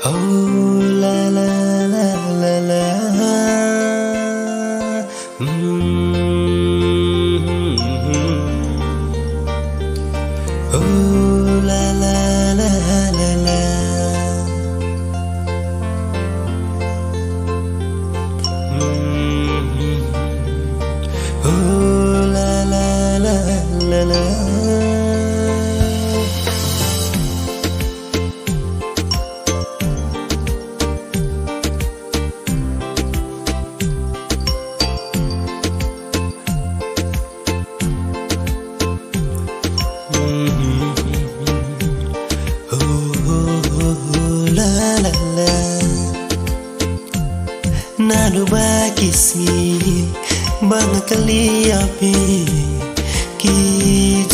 Oh la la la la la. Oh la la la la la. Oh la la la la la. Nanu bakisni bang kali api ki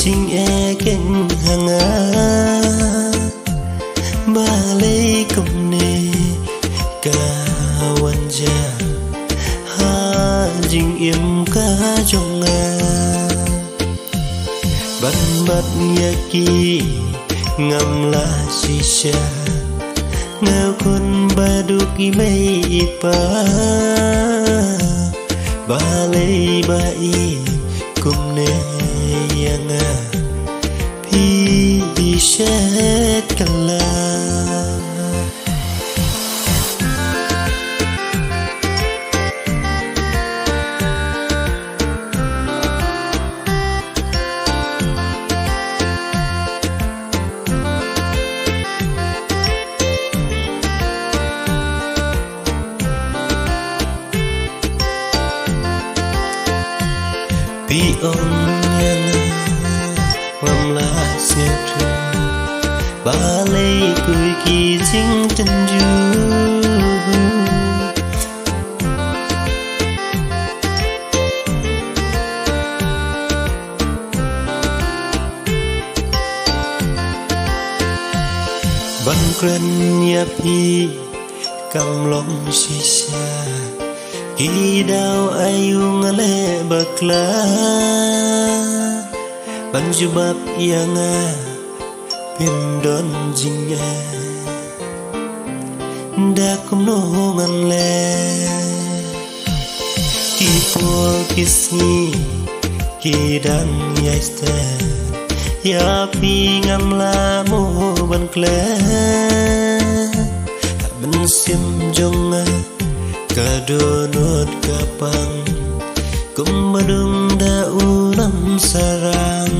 jing eken hanga balai kumne kawan ja ha jing im ka jonga ban bat yaki ngam la shisha ngao kun baduki mai pa balai bai kumne yanga pi shet kala Pi on yang wam la sietru balai kui ki jing chân ju ban kren ya pi kam long shisha Ki dao ayung ale bakla Banjubab yang pindon jinga Dakum nongan le Ki pol kisni Ki dan yaiste Ya pi ngam la mo ban kle Ben sim jonga Kadonot kapang Kumbadung daulam sarang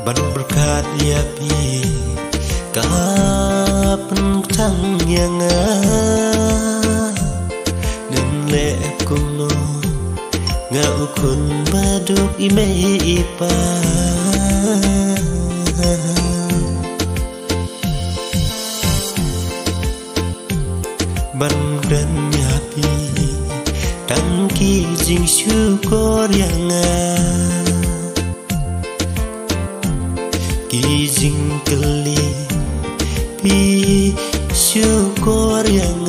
Ban berkat yapi Kapan tang yang Nenle kumno Ngau kun baduk ime ipa Ban dan yapi dan ki jing syukur yang ki jing keli pi syukur yang